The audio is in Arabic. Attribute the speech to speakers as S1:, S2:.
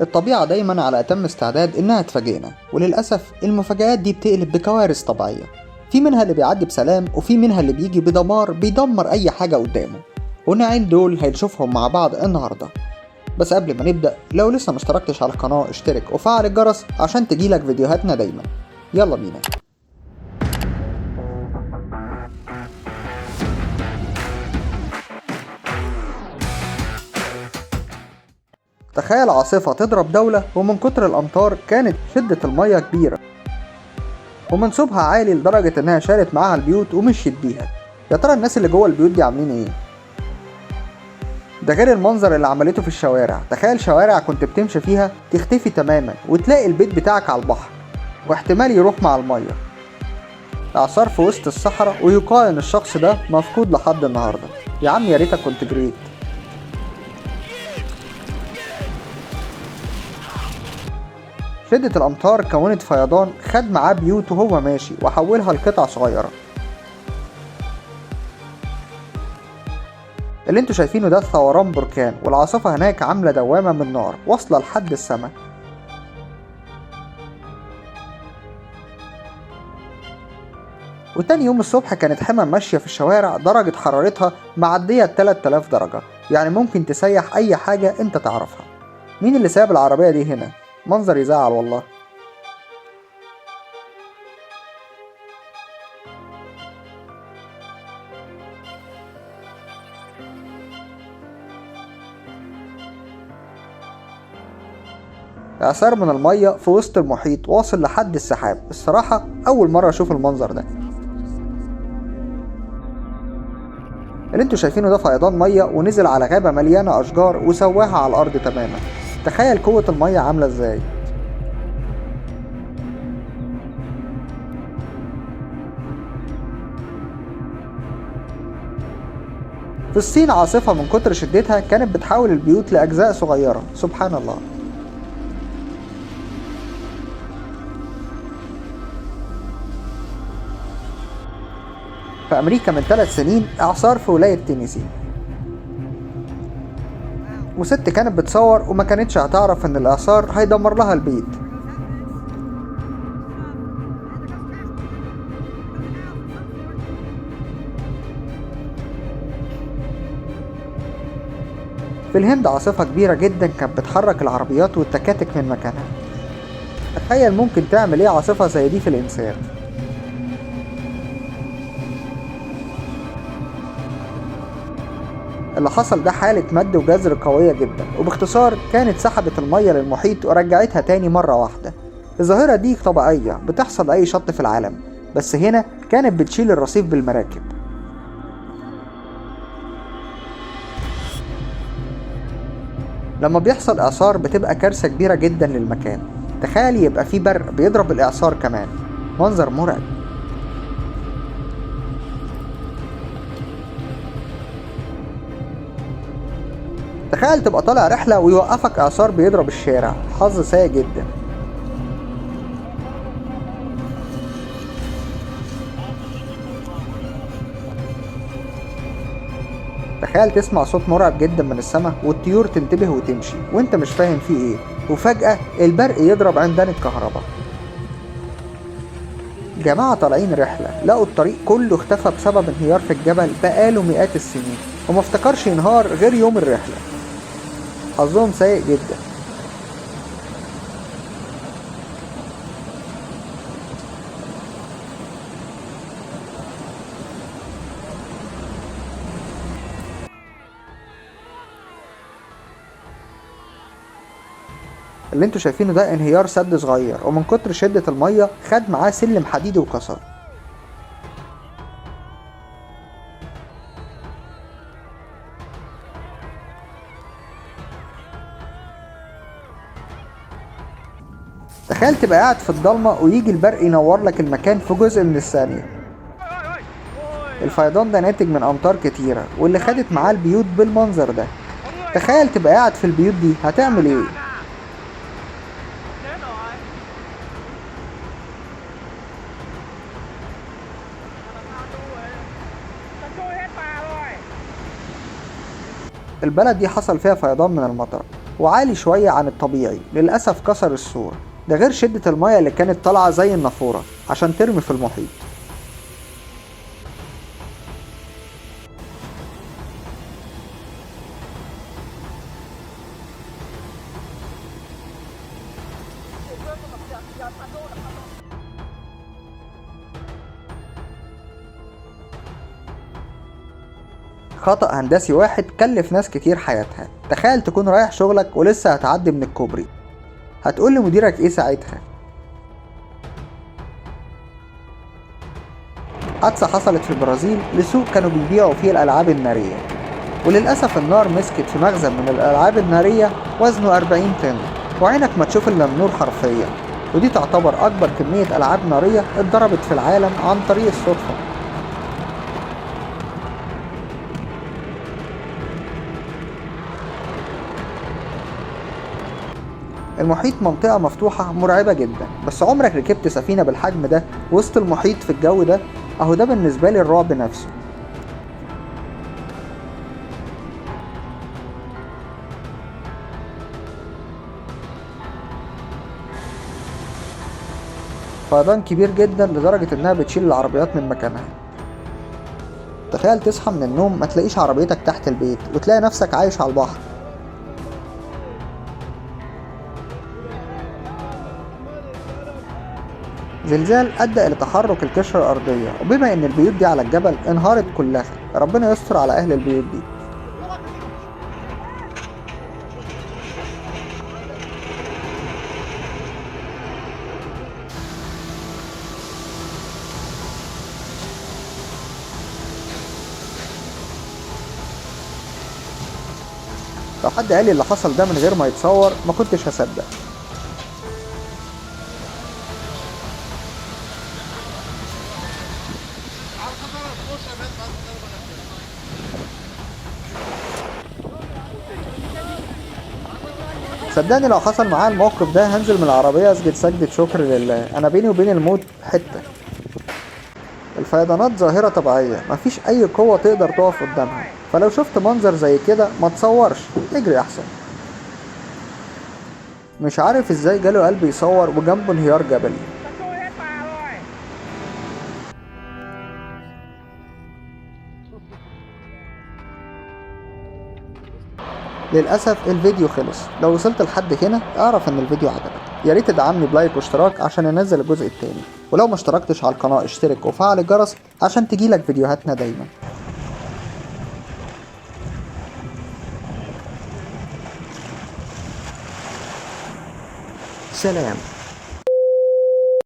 S1: الطبيعة دايما على أتم استعداد إنها تفاجئنا، وللأسف المفاجآت دي بتقلب بكوارث طبيعية. في منها اللي بيعدي بسلام، وفي منها اللي بيجي بدمار بيدمر أي حاجة قدامه، والنوعين دول هنشوفهم مع بعض النهاردة. بس قبل ما نبدأ، لو لسه مشتركتش على القناة اشترك وفعل الجرس عشان تجيلك فيديوهاتنا دايما. يلا بينا. تخيل عاصفة تضرب دولة، ومن كتر الأمطار كانت شدة المية كبيرة ومنسوبها عالي لدرجة إنها شالت معاها البيوت ومشيت بيها. يا ترى الناس اللي جوه البيوت دي عاملين إيه؟ ده غير المنظر اللي عملته في الشوارع. تخيل شوارع كنت بتمشي فيها تختفي تماما، وتلاقي البيت بتاعك على البحر، واحتمال يروح مع المية. إعصار في وسط الصحراء، ويقال إن الشخص ده مفقود لحد النهاردة. يا عم يا ريتك كنت جريت. شدة الأمطار كونت فيضان خد معاه بيوت وهو ماشي، وحولها لقطع صغيرة. اللي انتوا شايفينه ده ثوران بركان، والعاصفة هناك عاملة دوامة من نار واصلة لحد السماء. وتاني يوم الصبح كانت حمم ماشية في الشوارع درجة حرارتها معدية 3000 درجة، يعني ممكن تسيح أي حاجة انت تعرفها. مين اللي ساب العربية دي هنا؟ منظر يزعل والله. إعصار من المية في وسط المحيط واصل لحد السحاب. الصراحة أول مرة أشوف المنظر ده. اللي انتوا شايفينه ده فيضان مية، ونزل على غابة مليانة أشجار وسواها على الأرض تماما. تخيل قوة المية عاملة ازاي. في الصين عاصفة من كتر شدتها كانت بتحول البيوت لأجزاء صغيرة. سبحان الله. في أمريكا من 3 سنين إعصار في ولاية تينيسي، وست كانت بتصور وما كانتش هتعرف إن الإعصار هيدمر لها البيت. في الهند عاصفة كبيرة جدا كانت بتحرك العربيات والتكاتك من مكانها. تخيل ممكن تعمل ايه عاصفة زي دي في الإنسان. اللي حصل ده حالة مد وجزر قوية جدا، وباختصار كانت سحبت المية للمحيط ورجعتها تاني مرة واحدة. الظاهرة دي طبيعية بتحصل لأي شط في العالم، بس هنا كانت بتشيل الرصيف بالمراكب. لما بيحصل إعصار بتبقى كارثة كبيرة جدا للمكان. تخيل يبقى في برق بيضرب الإعصار كمان. منظر مرعب. تخيل تبقى طالع رحلة ويوقفك إعصار بيضرب الشارع. حظ سيء جدا. تخيل تسمع صوت مرعب جدا من السماء، والطيور تنتبه وتمشي وانت مش فاهم فيه ايه، وفجأة البرق يضرب عمدان الكهرباء. جماعة طالعين رحلة لقوا الطريق كله اختفى بسبب انهيار في الجبل بقاله مئات السنين، وما افتكرش ينهار غير يوم الرحلة. حظهم سيء جدا. اللي انتوا شايفينه ده انهيار سد صغير، ومن كتر شدة المية خد معاه سلم حديدي وكسر. تخيل تبقى قاعد في الضلمة ويجي البرق ينور لك المكان في جزء من الثانية. الفيضان ده ناتج من أمطار كتيرة، واللي خدت معاه البيوت بالمنظر ده. تخيل تبقى قاعد في البيوت دي هتعمل ايه؟ البلد دي حصل فيها فيضان من المطر. وعالي شوية عن الطبيعي، للأسف كسر السور، ده غير شدة المياه اللي كانت طالعة زي النافورة عشان ترمي في المحيط. خطأ هندسي واحد كلف ناس كتير حياتها. تخيل تكون رايح شغلك ولسه هتعدي من الكوبري، هتقول لمديرك ايه ساعتها؟ حادثة حصلت في البرازيل لسوق كانوا بيبيعوا فيه الألعاب النارية، وللأسف النار مسكت في مخزن من الألعاب النارية وزنه 40 طن، وعينك ما تشوف إلا النور حرفيا. ودي تعتبر أكبر كمية ألعاب نارية اتضربت في العالم عن طريق الصدفة. المحيط منطقة مفتوحة مرعبة جدا، بس عمرك ركبت سفينة بالحجم ده وسط المحيط في الجو ده؟ أهو ده بالنسبة لي الرعب نفسه. فيضان كبير جدا لدرجة إنها بتشيل العربيات من مكانها. تخيل تصحى من النوم ما تلاقيش عربيتك تحت البيت وتلاقي نفسك عايش على البحر. زلزال أدى إلى تحرك القشرة الأرضية، وبما إن البيوت دي على الجبل انهارت كلها. ربنا يستر على أهل البيوت دي. لو حد قال لي اللي حصل ده من غير ما يتصور ما كنتش هصدق. صدقني لو حصل معايا الموقف ده هنزل من العربية اسجد سجدة شكر لله. انا بيني وبين الموت حتة. الفيضانات ظاهرة طبيعية مفيش اي قوة تقدر تقف قدامها، فلو شفت منظر زي كده ما تصورش، اجري احسن. مش عارف ازاي جاله قلب يصور وجنبه انهيار جبلي. للأسف الفيديو خلص. لو وصلت لحد هنا اعرف ان الفيديو عجبك، يا ريت تدعمني بلايك واشتراك عشان انزل الجزء التاني، ولو ما اشتركتش على القناة اشترك وفعل الجرس عشان تجيلك فيديوهاتنا دايما. سلام.